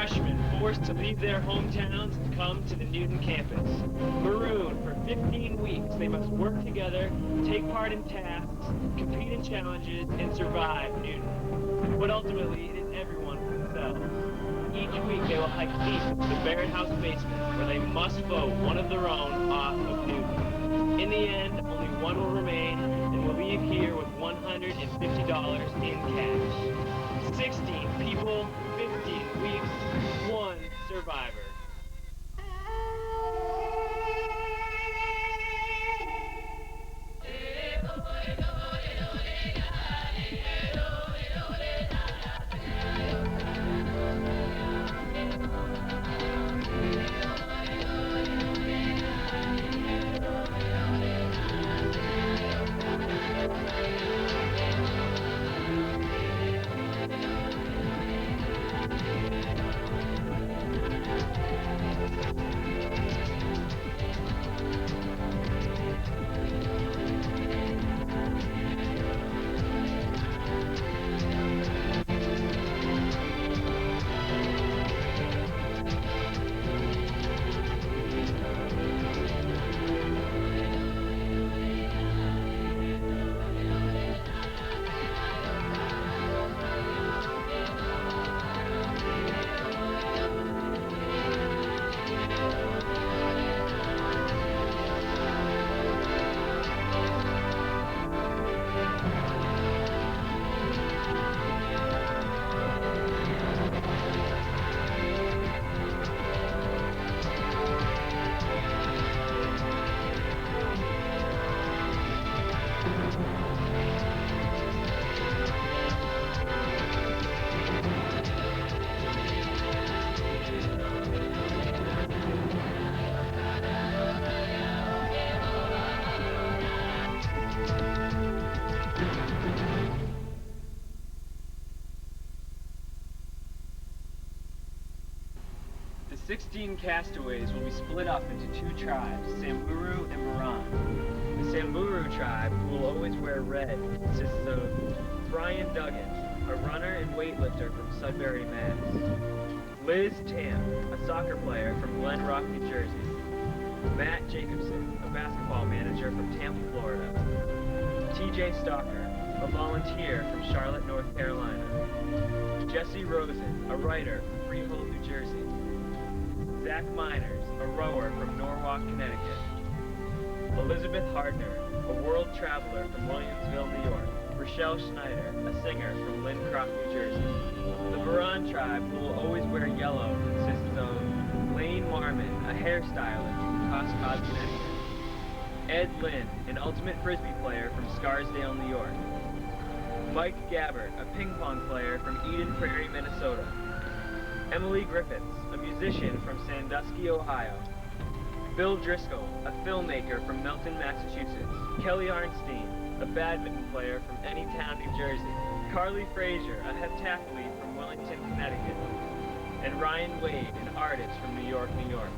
freshmen forced to leave their hometowns and come to the Newton campus. Marooned for 15 weeks, they must work together, take part in tasks, compete in challenges, and survive Newton. But ultimately, it is everyone for themselves. Each week, they will hike deep into the Barrett House basement, where they must vote one of their own off of Newton. In the end, only one will remain, and will leave here with $150 in cash. 16 people, 15 weeks, one survivor. The 16 castaways will be split up into two tribes, Samburu and Moran. The Samburu tribe, who will always wear red, consists of Brian Duggan, a runner and weightlifter from Sudbury, Mass. Liz Tam, a soccer player from Glen Rock, New Jersey. Matt Jacobson, a basketball manager from Tampa, Florida. TJ Stalker, a volunteer from Charlotte, North Carolina. Jesse Rosen, a writer from Freehold, New Jersey. Zach Miners, a rower from Norwalk, Connecticut. Elizabeth Hardner, a world traveler from Williamsville, New York. Rochelle Schneider, a singer from Lincroft, New Jersey. The Moran tribe, who will always wear yellow, consists of Lane Marmon, a hairstylist from Coscob, Connecticut. Ed Lynn, an ultimate frisbee player from Scarsdale, New York. Mike Gabbard, a ping pong player from Eden Prairie, Minnesota. Emily Griffiths, a musician from Sandusky, Ohio. Bill Driscoll, a filmmaker from Milton, Massachusetts. Kelly Arnstein, a badminton player from Anytown, New Jersey. Carly Frazier, a heptathlete from Wellington, Connecticut. And Ryan Wade, an artist from New York, New York.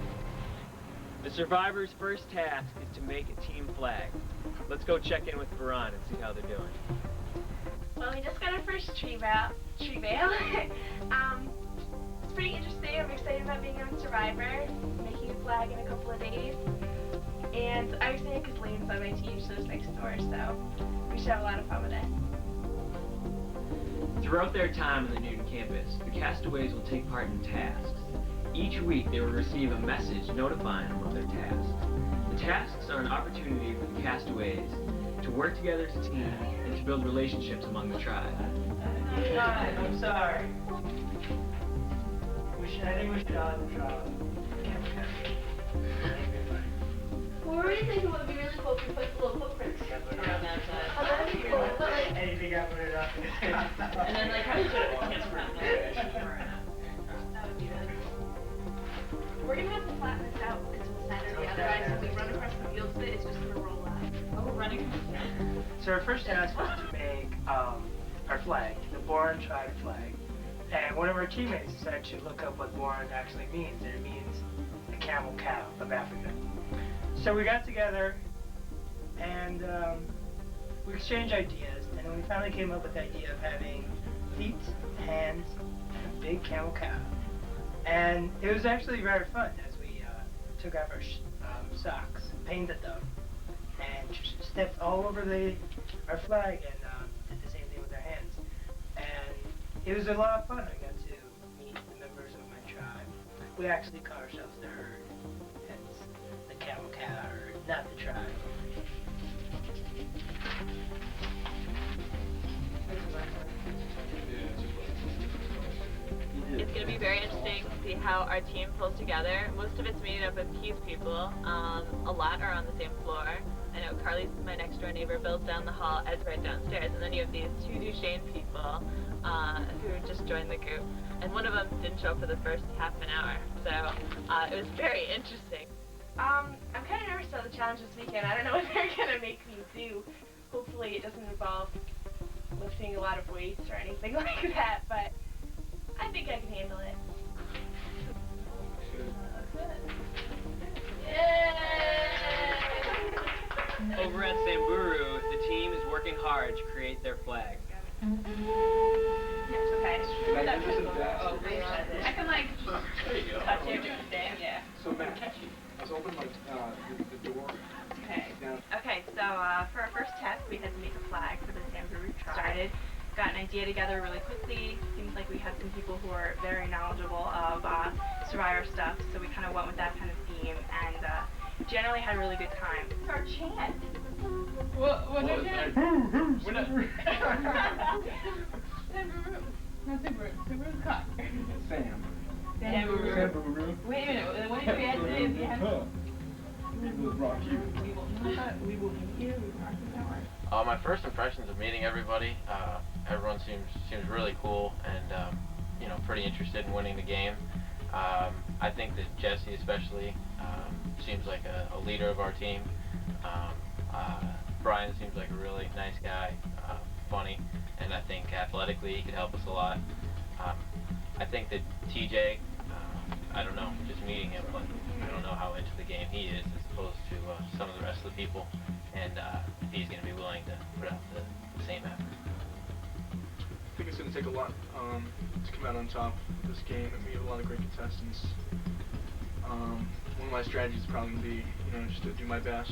The survivors' first task is to make a team flag. Let's go check in with Veron and see how they're doing. Well, we just got our first tree bale. It's pretty interesting. I'm excited about being on Survivor, making a flag in a couple of days. And I'm excited because Lane's on my team, so it's next door, so we should have a lot of fun with it. Throughout their time on the Newton campus, the castaways will take part in tasks. Each week, they will receive a message notifying them of their tasks. The tasks are an opportunity for the castaways to work together as a team and to build relationships among the tribe. I'm sorry. I think we should all try. Well, we're really thinking it would be really cool if we put little footprints around that side. Oh, that'd be cool. But like, anything I put it up. And then like how you put it with kids around there. That would be really cool. We're gonna have to flatten this out into the center. Otherwise, if we run across the fields with it, it's just gonna roll out. Oh, we're running. So our first task was to make our flag, the Boran tribe flag. And one of our teammates decided to look up what Boran actually means, and it means the camel cow of Africa. So we got together and we exchanged ideas, and then we finally came up with the idea of having feet, hands, and a big camel cow. And it was actually very fun as we took off our socks, painted them, and stepped all over our flag and did the same thing with our hands. And it was a lot of fun. I got to meet the members of my tribe. We actually call ourselves the herd, hence the camel cow herd, not the tribe. It's going to be very interesting to see how our team pulls together. Most of it's made up of Keys people. A lot are on the same floor. I know Carly's my next door neighbor, Bill's down the hall, Ed's right downstairs. And then you have these two Duchesne people who just joined the group. And one of them didn't show up for the first half an hour. So it was very interesting. I'm kind of nervous about the challenge this weekend. I don't know what they're going to make me do. Hopefully it doesn't involve lifting a lot of weights or anything like that, but I think I can handle it. Over at Samburu, the team is working hard to create their flag. Okay. Oh, I can like there you go. touch everything, yeah. So Matt, let's open the door. Okay. Down. Okay, so for our first test, we had to make a flag for the Samburu tribe. Got an idea together really quickly. Seems like we had some people who are very knowledgeable of Survivor stuff, so we kind of went with that kind of theme, and generally had a really good time. It's our chant. What's our chant? We're not. Samburu. Not Samburu. Samburu's cock. Sam. Samburu. Samburu. Wait a minute. What did we have to say at the end? We will rock you. We will meet you. My first impressions of meeting everybody, everyone seems really cool and you know, pretty interested in winning the game. I think that Jesse especially seems like a leader of our team. Brian seems like a really nice guy, funny, and I think athletically he could help us a lot. I think that TJ, I don't know, just meeting him, but I don't know how into the game he is as opposed to some of the rest of the people, and if he's going to be willing to put out the same effort. I think it's going to take a lot to come out on top of this game, and we have a lot of great contestants. One of my strategies is probably going to be, you know, just to do my best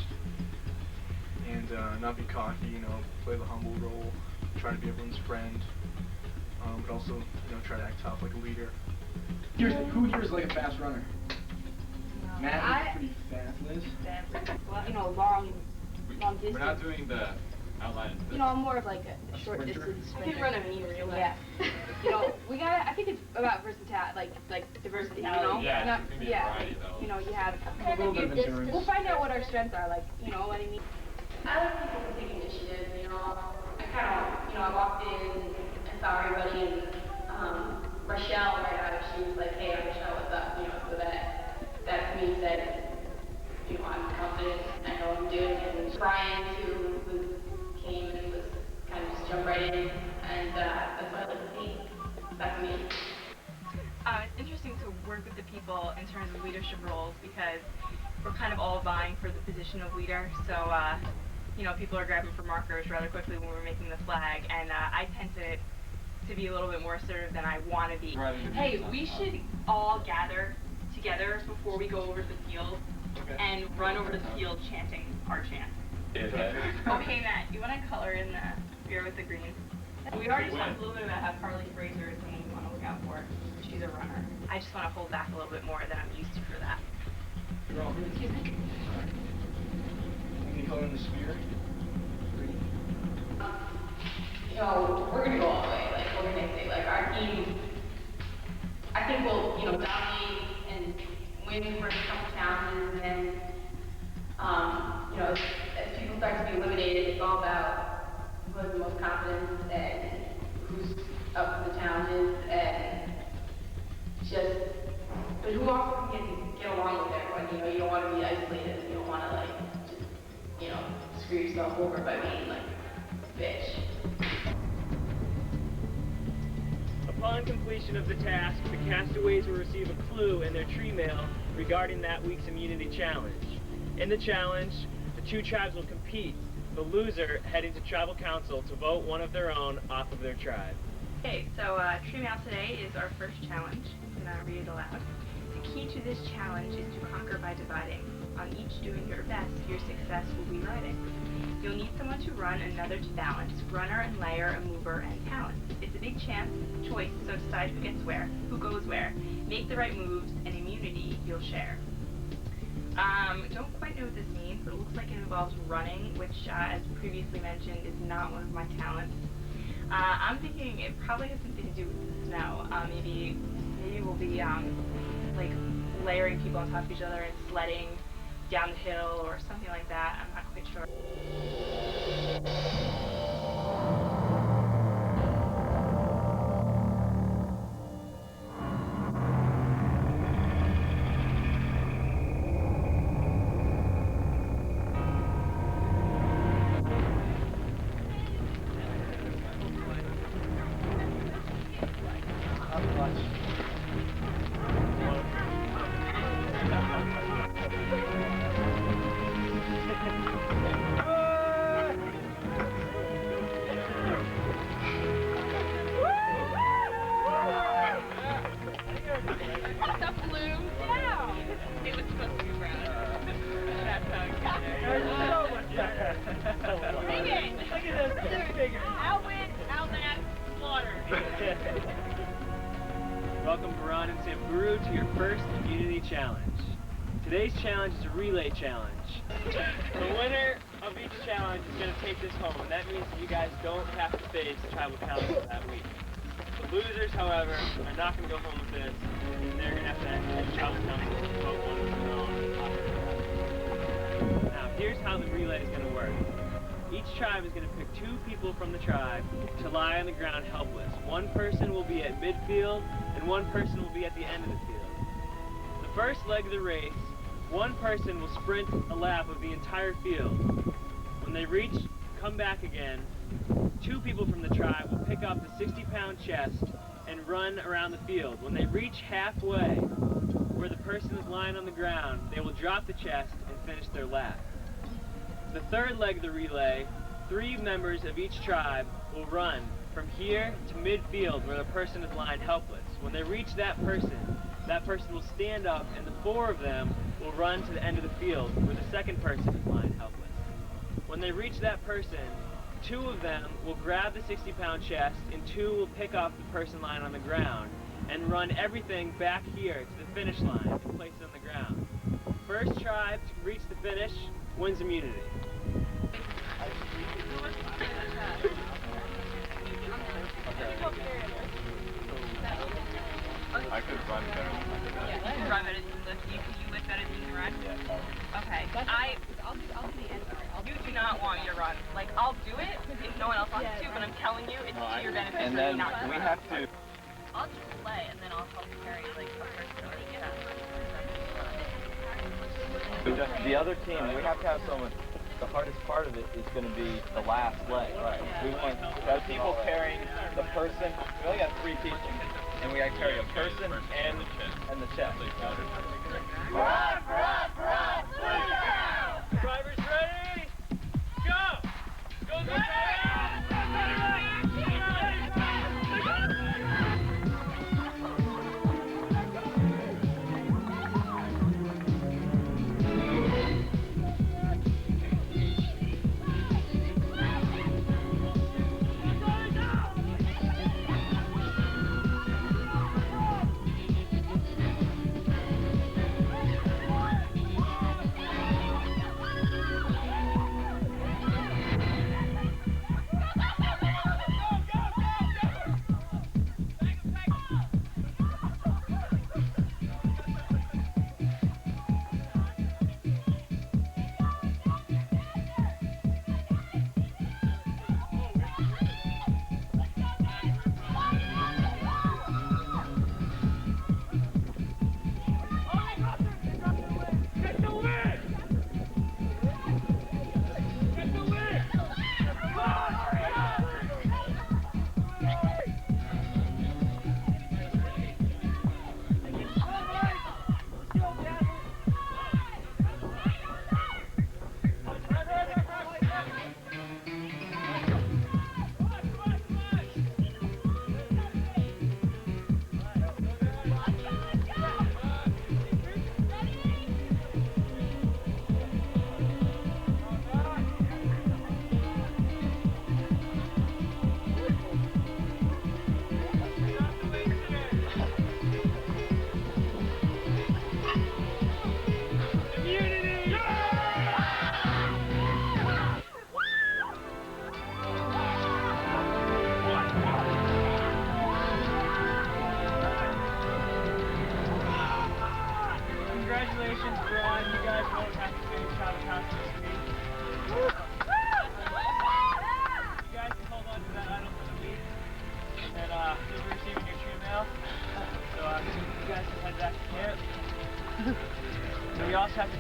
and not be cocky, you know, play the humble role, try to be everyone's friend, but also, you know, try to act tough like a leader. Who here is like a fast runner? Matt is pretty fast, Liz. Well, you know, long distance. We're not doing the outline. You know, I'm more of like a short distance sprinter. I can run a meter, yeah. You know, we gotta. I think it's about versatility, like diversity. You know, Yeah, not, it's gonna be a yeah. variety though. You know, you have A little bit of endurance. We'll find out what our strengths are. Like, you know what I mean. I like people who take initiative, you know. I kind of, you know, I walked in and saw everybody, and Rochelle, right out, she was like, hey, Rochelle, what's up? You know, so that to me said, you know, I'm confident, I know what I'm doing. And Brian, too, came and was kind of just jumped right in, and that's why I like the team. That's me. It's interesting to work with the people in terms of leadership roles because we're kind of all vying for the position of leader. So, you know, people are grabbing for markers rather quickly when we're making the flag, and I tend to be a little bit more assertive than I want to be. Hey, we should all gather together before we go over the field and run over the field chanting our chant. Okay, Matt, you want to color in the spear with the green? We already talked a little bit about how Carly Fraser is someone we want to look out for. She's a runner. I just want to hold back a little bit more than I'm used to for that. Excuse me. Any color in the spear? Green. You know, we're going to go all the way. Like, we're going to say, like, our team, I think we'll, you know, dominate and win for a couple challenges, and then, you know, as people start to be eliminated, it's all about who has the most confidence and who's up for the challenges, and just, but who also can get along with everyone. You know, you don't want to be isolated. You don't want to, like, just, you know, screw yourself over by being, like, a bitch. Upon completion of the task, the castaways will receive a clue in their tree mail regarding that week's immunity challenge. In the challenge, the two tribes will compete, the loser heading to tribal council to vote one of their own off of their tribe. Okay, so Tree Out today is our first challenge. I'm going to read it aloud. The key to this challenge is to conquer by dividing. On each doing your best, your success will be riding. You'll need someone to run, another to balance, runner and layer, a mover and talent. It's a big choice, so decide who gets where, who goes where. Make the right moves, and immunity you'll share. Don't quite know what this means, but it looks like it involves running, which, as previously mentioned, is not one of my talents. I'm thinking it probably has something to do with the snow. Maybe we'll be like layering people on top of each other and sledding down the hill or something like that. I'm not quite sure. Welcome, Baran and Samburu, to your first Immunity Challenge. Today's challenge is a relay challenge. The winner of each challenge is going to take this home, and that means that you guys don't have to face tribal council that week. The losers, however, are not going to go home with this, and they're going to have to head tribal council to vote one of their own. Now, here's how the relay is going to work. Each tribe is going to pick 2 people from the tribe to lie on the ground helpless. One person will be at midfield, and one person will be at the end of the field. The first leg of the race, one person will sprint a lap of the entire field. When they reach, come back again, 2 people from the tribe will pick up the 60-pound chest and run around the field. When they reach halfway, where the person is lying on the ground, they will drop the chest and finish their lap. The third leg of the relay, 3 members of each tribe will run from here to midfield where the person is lying helpless. When they reach that person will stand up, and the 4 of them will run to the end of the field where the second person is lying helpless. When they reach that person, 2 of them will grab the 60-pound chest, and 2 will pick up the person lying on the ground and run everything back here to the finish line and place it on the ground. First tribe to reach the finish wins immunity. I could run better than You can run better than you lift. You lift better than you run? Yeah. Okay. I'll do the end part. You do not want me to run. Like, I'll do it if no one else wants to, but I'm telling you, it's to your benefit And for me then not to we run. have to. I'll just play and then I'll help carry like a person or The other team, we have to have someone. The hardest part of it is going to be the last leg. Right. We want people carrying the person. We only got 3 people, and we got to carry a person and the chest. Run! Drivers ready? Go! Go, go, go!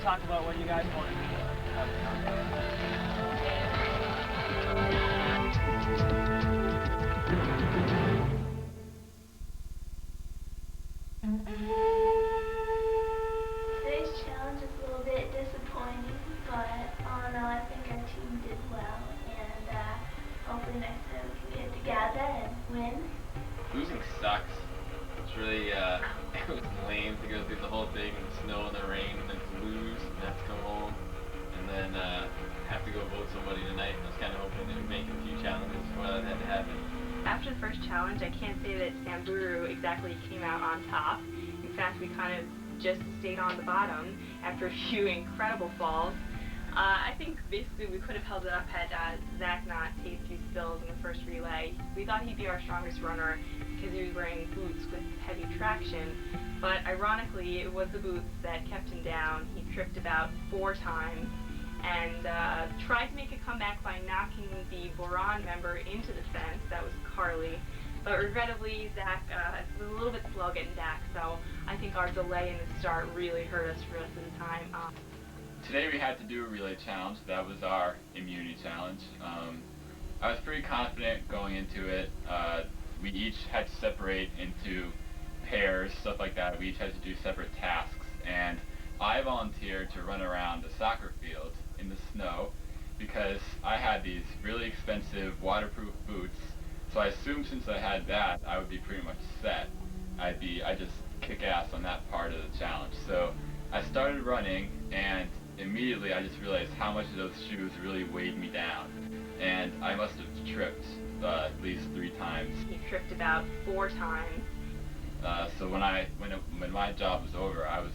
talk about what you guys want to do. Today's challenge is a little bit disappointing, but all in all, I think our team did well, and hopefully next time we can get together and win. Losing sucks. It's really, it was lame to go through the whole thing in the snow and the rain, and then to lose, and have to come home, and then have to go vote somebody tonight. I was kind of hoping they would make a few challenges before that had to happen. After the first challenge, I can't say that Samburu exactly came out on top. In fact, we kind of just stayed on the bottom after a few incredible falls. I think basically we could have held it up had Zach not taped 2 spills in the first relay. We thought he'd be our strongest runner because he was wearing boots with heavy traction, but ironically it was the boots that kept him down. He tripped about 4 times and tried to make a comeback by knocking the Boron member into the fence. That was Carly. But regrettably, Zach was a little bit slow getting back, so I think our delay in the start really hurt us for the rest of the time. Today we had to do a relay challenge. That was our immunity challenge. I was pretty confident going into it. We each had to separate into pairs, stuff like that. We each had to do separate tasks, and I volunteered to run around the soccer field in the snow because I had these really expensive waterproof boots. So I assumed since I had that, I would be pretty much set. I'd just kick ass on that part of the challenge. So I started running, and immediately I just realized how much of those shoes really weighed me down. And I must have tripped at least 3 times. He tripped about 4 times. So when my job was over, I was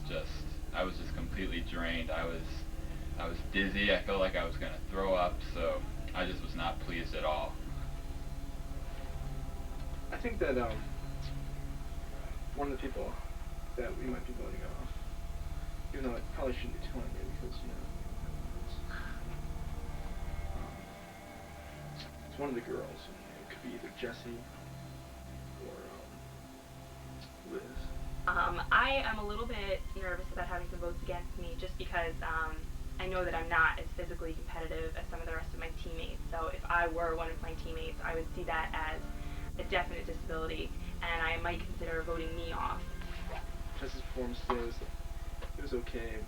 just completely drained. I was dizzy. I felt like I was gonna throw up. So I just was not pleased at all. I think that one of the people that we might be voting off, even though I probably shouldn't be telling you because it's one of the girls. It could be either Jessie or Liz. I am a little bit nervous about having some votes against me just because I know that I'm not as physically competitive as some of the rest of my teammates. So if I were one of my teammates, I would see that as a definite disability, and I might consider voting me off. Jessie's performance today was okay.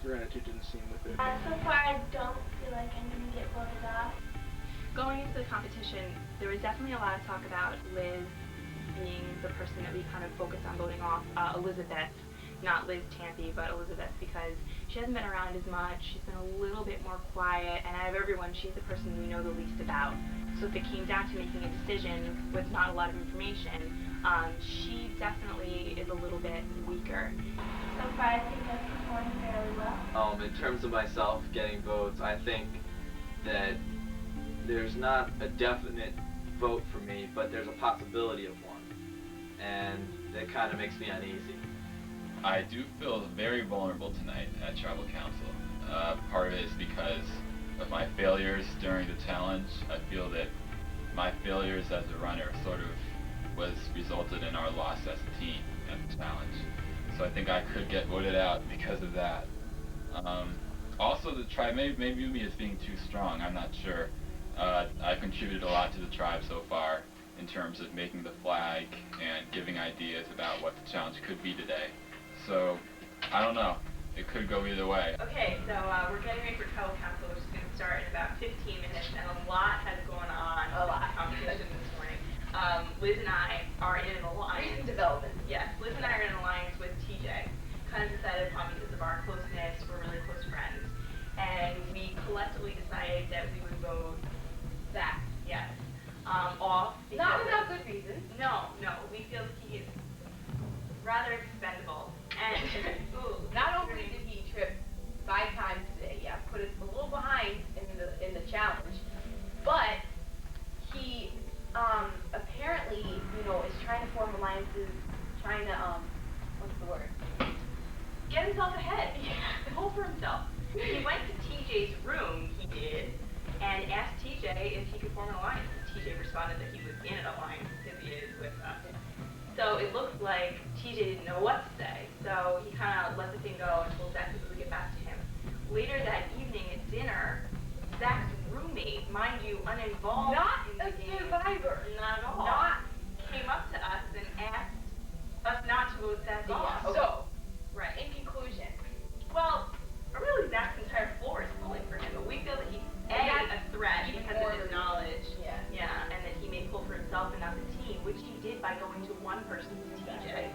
Your attitude didn't seem with it. So far, I don't feel like I'm going to get voted off. Going into the competition, there was definitely a lot of talk about Liz being the person that we kind of focused on voting off. Elizabeth, not Liz Tampy, but Elizabeth, because she hasn't been around as much. She's been a little bit more quiet, and out of everyone, she's the person we know the least about. So if it came down to making a decision with not a lot of information, she definitely is a little bit weaker. So far, I think I've performed fairly well. In terms of myself getting votes, I think that there's not a definite vote for me, but there's a possibility of one, and that kind of makes me uneasy. I do feel very vulnerable tonight at Tribal Council. Part of it is because of my failures during the challenge. I feel that my failures as a runner sort of resulted in our loss as a team at the challenge. So I think I could get voted out because of that. Also, the tribe, maybe me as being too strong, I'm not sure. I've contributed a lot to the tribe so far in terms of making the flag and giving ideas about what the challenge could be today. So, I don't know. It could go either way. Okay, so we're getting ready for Tribal Council, which is going to start in about 15 minutes, and a lot has gone on with the competition this morning. Liz and I are in an alliance. Recent development. Yes, Liz and I are in an alliance with TJ. Kind of decided upon because of our closeness, we're really close friends. And we collectively decided that we would vote Zach, yes, off. Not without good reason. No, we feel he is rather expendable. And not only did he trip 5 times today, put us a little behind in the challenge, but he apparently, is trying to form alliances, trying to what's the word? Get himself ahead. Hold for himself. He went to TJ's room, he did, and asked TJ if he could form an alliance. TJ responded that he was in an alliance because he is with us. So it looks like TJ didn't know what to say, so he kind of let the thing go until Zach could really get back later that evening at dinner, Zach's roommate, mind you, uninvolved Not in the a game, survivor. not at all, came up to us and asked us not to vote Zach off. Yeah. So, Right. in conclusion, Well, really, Zach's entire floor is pulling for him, but we feel that he's a threat even because more of his than- knowledge. yeah. Yeah, and that he may pull for himself and not the team, which he did by going to one person's TJ.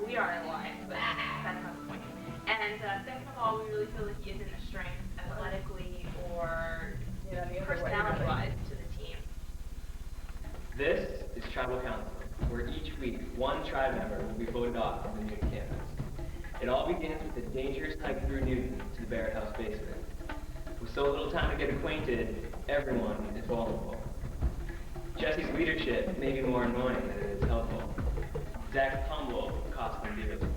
We are in line, but that's not the point. And second of all, we really feel that he isn't a strength athletically or personality-wise to the team. This is Tribal Council, where each week one tribe member will be voted off from the Newton campus. It all begins with the dangerous hike through Newton to the Barrett House basement. With so little time to get acquainted, everyone is vulnerable. Jesse's leadership may be more annoying than it is helpful. Zach's humble costs them dearly.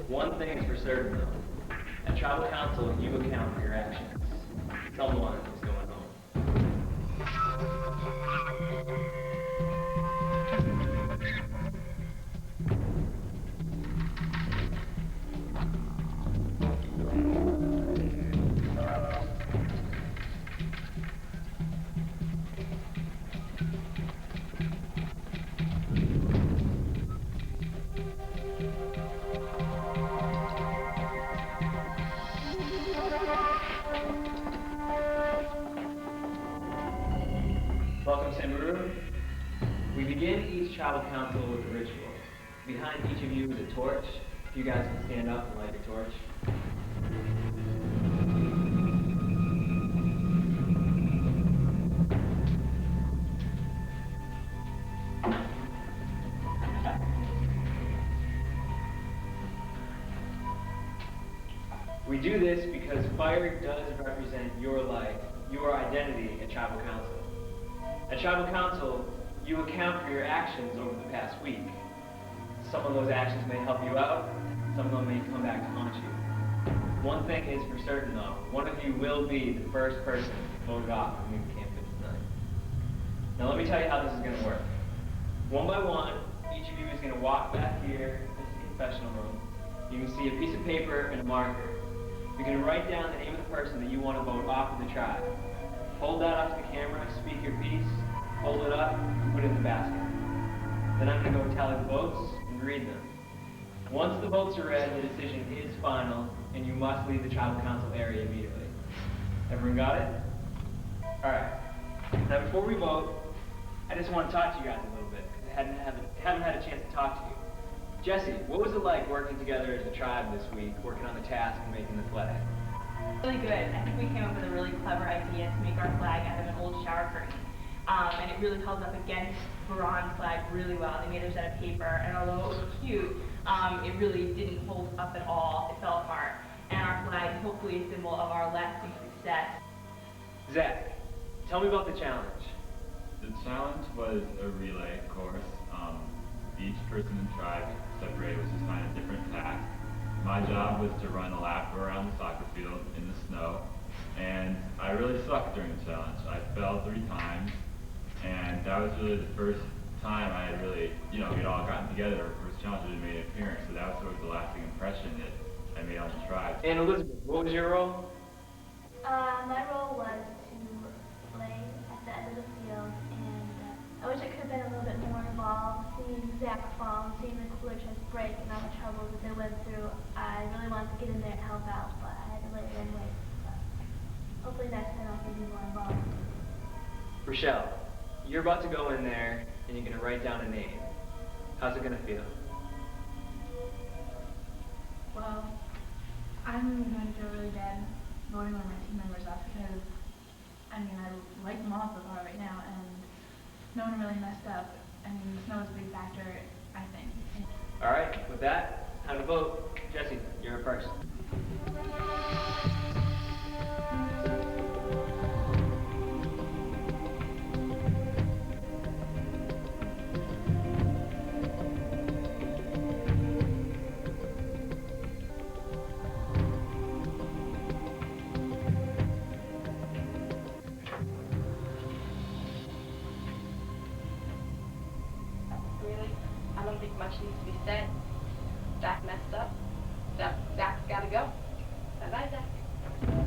One thing is for certain though. At Tribal Council, you account for your actions. Someone is going home. Welcome, Samburu. We begin each tribal council with a ritual. Behind each of you is a torch. If you guys can stand up and light your torch. We do this because fire does represent your life, your identity at Tribal Council. At Tribal Council, you account for your actions over the past week. Some of those actions may help you out, some of them may come back to haunt you. One thing is for certain though, one of you will be the first person voted off from Newton campus tonight. Now let me tell you how this is going to work. One by one, each of you is going to walk back here to the confessional room. You can see a piece of paper and a marker. You're going to write down the name of the person that you want to vote off of the tribe. Hold that up to the camera, speak your piece, hold it up, and put it in the basket. Then I'm going to go tally the votes and read them. Once the votes are read, the decision is final, and you must leave the tribal council area immediately. Everyone got it? Alright. Now before we vote, I just want to talk to you guys a little bit, because I haven't had a chance to talk to you. Jesse, what was it like working together as a tribe this week, working on the task and making the flag? Really good. I think we came up with a really clever idea to make our flag out of an old shower curtain. And it really held up against Moran's flag really well. They made theirs out of paper, and although it was cute, it really didn't hold up at all. It fell apart. And our flag is hopefully a symbol of our lasting success. Zach, tell me about the challenge. The challenge was a relay course. Each person in the tribe separated was assigned a different task. My job was to run a lap around the soccer field in the snow, and I really sucked during the challenge. I fell 3 times, and that was really the first time I had really, we'd all gotten together, our first challenge really made an appearance, so that was sort of the lasting impression that I made on the tribe. And Elizabeth, what was your role? My role was to play at the end of the field, and I wish I could have been a little bit more involved, seeing Zach fall, seeing the cooler chest break, and all the troubles that they went through. I really wanted to get in there and help out, but I had to wait anyway. But hopefully next time I'll be more involved. Rochelle, you're about to go in there, and you're going to write down a name. How's it going to feel? Well, I'm going to feel really bad voting one of my team members off because, I like them all so far right now, and no one really messed up. Snow is a big factor, I think. All right, with that, time to vote. Jesse, you're up first. really, I don't think much needs to be said. Zach messed up. Zach's gotta go. Bye-bye, Zach.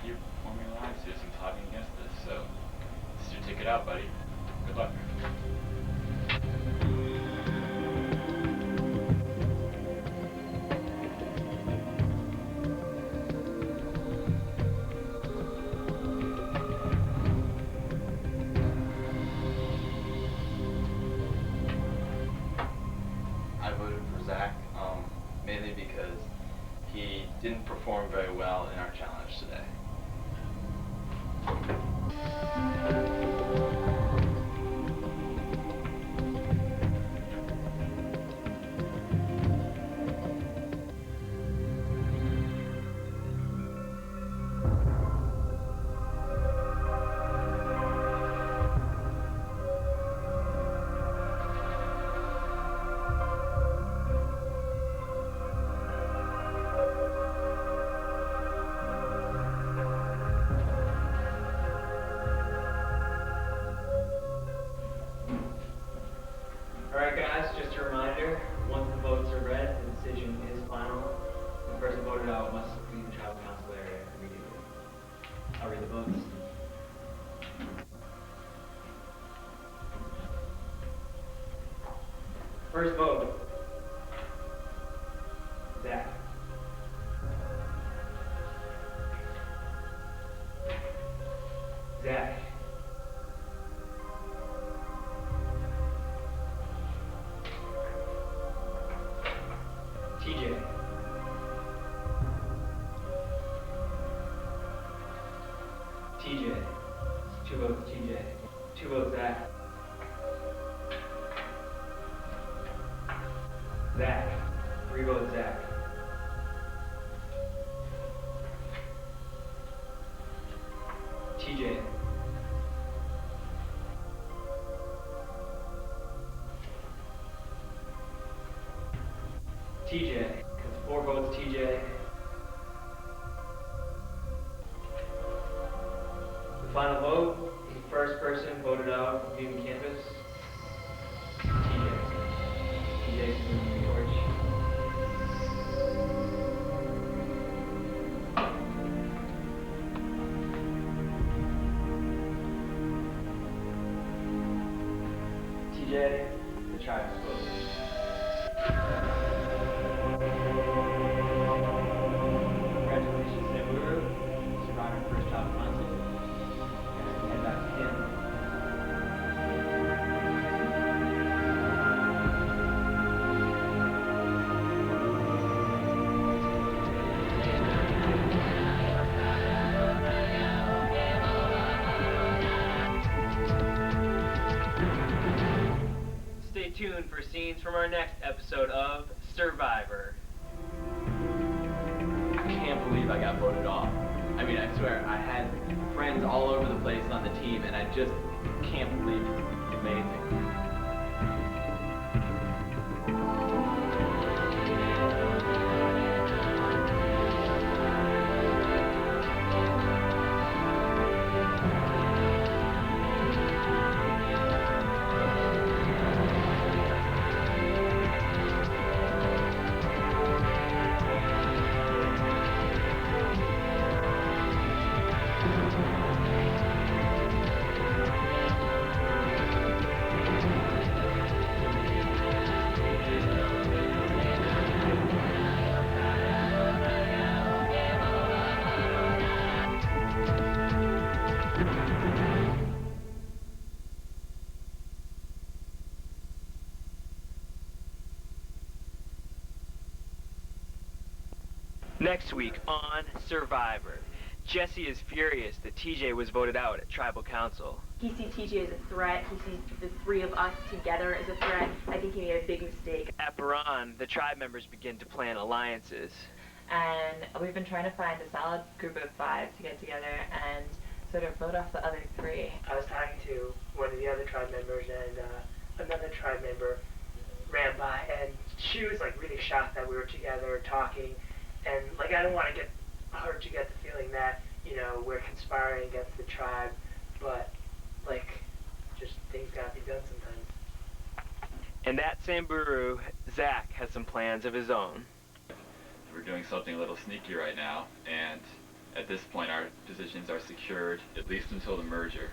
you're performing alliances and talking against this, so this is your ticket out, buddy. Good luck. I voted for Zach, mainly because he didn't perform very well in our challenge today. Alright guys, just a reminder, once the votes are read, the decision is final. The person voted out must leave the tribal council area immediately. I'll read the votes. First vote, Zach. Zach. TJ. TJ. 2 votes TJ. 2 votes Zach. Zach. 3 votes Zach. TJ. TJ. That's 4 votes TJ. The final vote, the first person voted out leaving campus, TJ. TJ's moving the torch. TJ, the tribe is closed. Congratulations, Samburu, surviving first tribal council. And head back to camp. Stay tuned for scenes from our next episode of Survivor. I can't believe I got voted off. I mean, I swear, I had friends all over the place on the team, and I just can't believe it. It's amazing. Next week on Survivor, Jesse is furious that TJ was voted out at Tribal Council. He sees TJ as a threat. He sees the 3 of us together as a threat. I think he made a big mistake. At Baran, the tribe members begin to plan alliances. And we've been trying to find a solid group of 5 to get together and sort of vote off the other 3. I was talking to one of the other tribe members, and another tribe member ran by, and she was like really shocked that we were together talking, and like I don't want to get her to get the feeling that, you know, we're conspiring against the tribe, but like just things gotta be done sometimes. And at Samburu, Zach has some plans of his own. We're doing something a little sneaky right now, and at this point our positions are secured, at least until the merger.